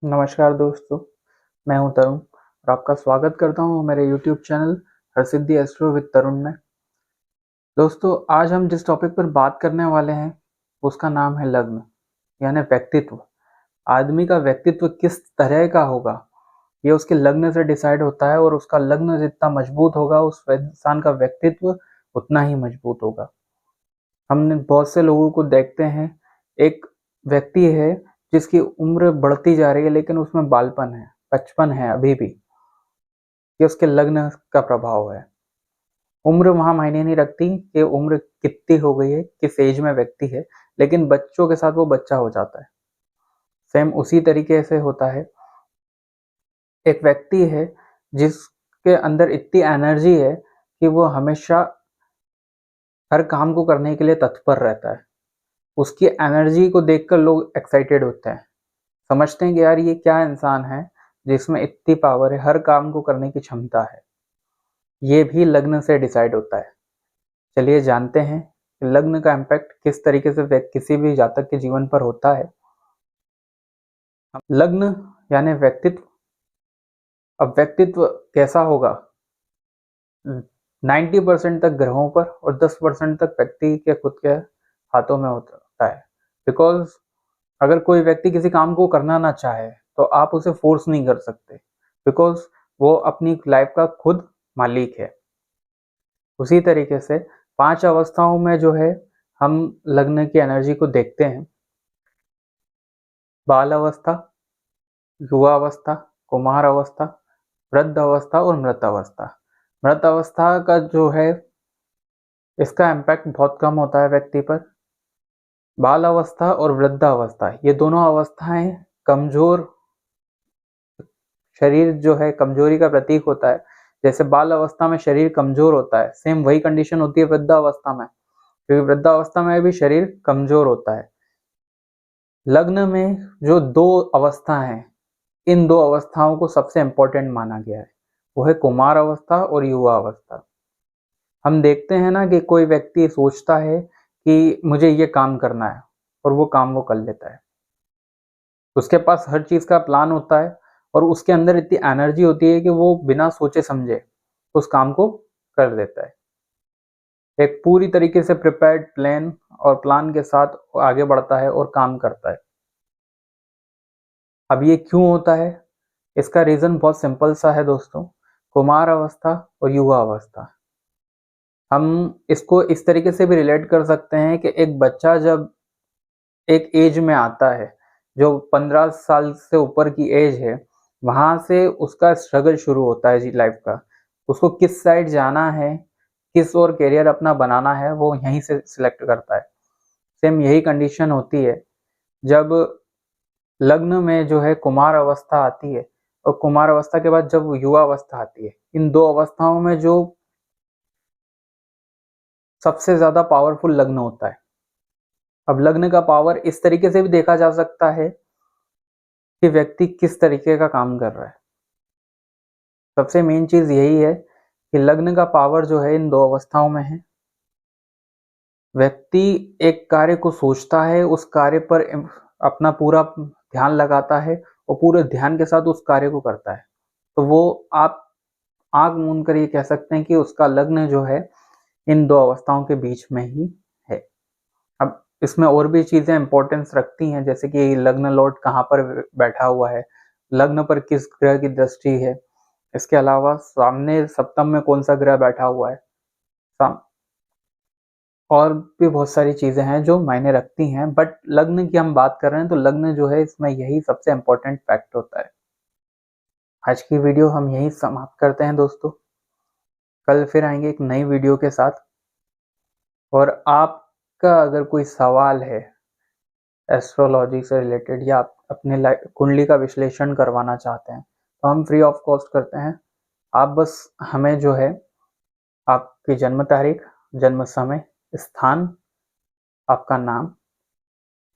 नमस्कार दोस्तों, मैं हूं तरुण और आपका स्वागत करता हूं मेरे YouTube channel Harsiddhi Astro with Tarun में। दोस्तों, आज हम जिस टॉपिक पर बात करने वाले हैं उसका नाम है लग्न, यानी व्यक्तित्व। आदमी का व्यक्तित्व किस तरह का होगा ये उसके लग्न से डिसाइड होता है, और उसका लग्न जितना मजबूत होगा उस इंसान का व्यक्तित्व उतना ही मजबूत होगा। हमने बहुत से लोगों को देखते हैं, एक व्यक्ति है जिसकी उम्र बढ़ती जा रही है लेकिन उसमें बालपन है, बचपन है अभी भी। ये उसके लग्न का प्रभाव है। उम्र वहां मायने नहीं रखती कि उम्र कितनी हो गई है, किस एज में व्यक्ति है, लेकिन बच्चों के साथ वो बच्चा हो जाता है। सेम उसी तरीके से होता है। एक व्यक्ति है जिसके अंदर इतनी एनर्जी है कि वो हमेशा हर काम को करने के लिए तत्पर रहता है। उसकी एनर्जी को देखकर लोग एक्साइटेड होते हैं, समझते हैं कि यार ये क्या इंसान है जिसमें इतनी पावर है, हर काम को करने की क्षमता है। ये भी लग्न से डिसाइड होता है। चलिए जानते हैं कि लग्न का इम्पैक्ट किस तरीके से किसी भी जातक के जीवन पर होता है। लग्न यानी व्यक्तित्व। अब व्यक्तित्व कैसा होगा? 90% तक ग्रहों पर और 10% तक व्यक्ति के खुद के हाथों में होता है। बिकॉज अगर कोई व्यक्ति किसी काम को करना ना चाहे तो आप उसे फोर्स नहीं कर सकते, बिकॉज वो अपनी लाइफ का खुद मालिक है। उसी तरीके से 5 अवस्थाओं में जो है हम लग्न की एनर्जी को देखते हैं। बाल अवस्था, युवा अवस्था, कुमार अवस्था, वृद्ध अवस्था और मृत अवस्था। मृत अवस्था का जो है इसका इम्पैक्ट बहुत कम होता है व्यक्ति पर। बाल अवस्था और वृद्ध अवस्था, ये दोनों अवस्थाएं कमजोर, शरीर जो है कमजोरी का प्रतीक होता है। जैसे बाल अवस्था में शरीर कमजोर होता है, सेम वही कंडीशन होती है वृद्धावस्था में, क्योंकि वृद्धावस्था में भी शरीर कमजोर होता है। लग्न में जो 2 अवस्था हैं, इन 2 अवस्थाओं को सबसे इंपॉर्टेंट माना गया है। वो है कुमार अवस्था और युवा अवस्था। हम देखते हैं ना कि कोई व्यक्ति सोचता है कि मुझे ये काम करना है और वो काम वो कर लेता है। उसके पास हर चीज का प्लान होता है और उसके अंदर इतनी एनर्जी होती है कि वो बिना सोचे समझे उस काम को कर देता है। एक पूरी तरीके से प्रिपेयर्ड प्लान और प्लान के साथ आगे बढ़ता है और काम करता है। अब ये क्यों होता है? इसका रीजन बहुत सिंपल सा है दोस्तों। कुमार अवस्था और युवा अवस्था, हम इसको इस तरीके से भी रिलेट कर सकते हैं कि एक बच्चा जब एक एज में आता है, जो 15 साल से ऊपर की एज है, वहां से उसका स्ट्रगल शुरू होता है जी लाइफ का। उसको किस साइड जाना है, किस और करियर अपना बनाना है, वो यहीं से सिलेक्ट करता है। सेम यही कंडीशन होती है जब लग्न में जो है कुमार अवस्था आती है, और कुमार अवस्था के बाद जब युवा अवस्था आती है। इन 2 अवस्थाओं में जो सबसे ज्यादा पावरफुल लग्न होता है। अब लग्न का पावर इस तरीके से भी देखा जा सकता है कि व्यक्ति किस तरीके का काम कर रहा है। सबसे मेन चीज यही है कि लग्न का पावर जो है इन 2 अवस्थाओं में है। व्यक्ति एक कार्य को सोचता है, उस कार्य पर अपना पूरा ध्यान लगाता है और पूरे ध्यान के साथ उस कार्य को करता है। तो वो आप आंख मूंद कर ये कह सकते हैं कि उसका लग्न जो है इन 2 अवस्थाओं के बीच में ही है। अब इसमें और भी चीजें इंपॉर्टेंस रखती हैं, जैसे कि लग्न लॉर्ड कहाँ पर बैठा हुआ है, लग्न पर किस ग्रह की दृष्टि है, इसके अलावा सामने सप्तम में कौन सा ग्रह बैठा हुआ है, और भी बहुत सारी चीजें हैं जो मायने रखती हैं। बट लग्न की हम बात कर रहे हैं तो लग्न जो है इसमें यही सबसे इंपॉर्टेंट फैक्ट होता है। आज की वीडियो हम यही समाप्त करते हैं दोस्तों। कल फिर आएंगे एक नई वीडियो के साथ। और आपका अगर कोई सवाल है एस्ट्रोलॉजी से रिलेटेड, या आप अपने कुंडली का विश्लेषण करवाना चाहते हैं, तो हम फ्री ऑफ कॉस्ट करते हैं। आप बस हमें जो है आपकी जन्म तारीख, जन्म समय, स्थान, आपका नाम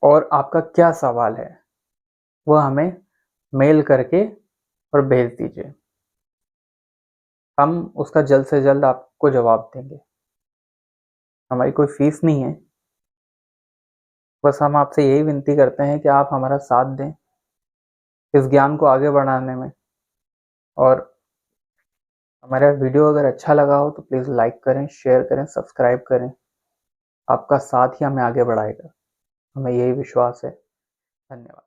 और आपका क्या सवाल है वो हमें मेल करके और भेज दीजिए। हम उसका जल्द से जल्द आपको जवाब देंगे। हमारी कोई फीस नहीं है, बस हम आपसे यही विनती करते हैं कि आप हमारा साथ दें इस ज्ञान को आगे बढ़ाने में। और हमारा वीडियो अगर अच्छा लगा हो तो प्लीज़ लाइक करें, शेयर करें, सब्सक्राइब करें। आपका साथ ही हमें आगे बढ़ाएगा, हमें यही विश्वास है। धन्यवाद।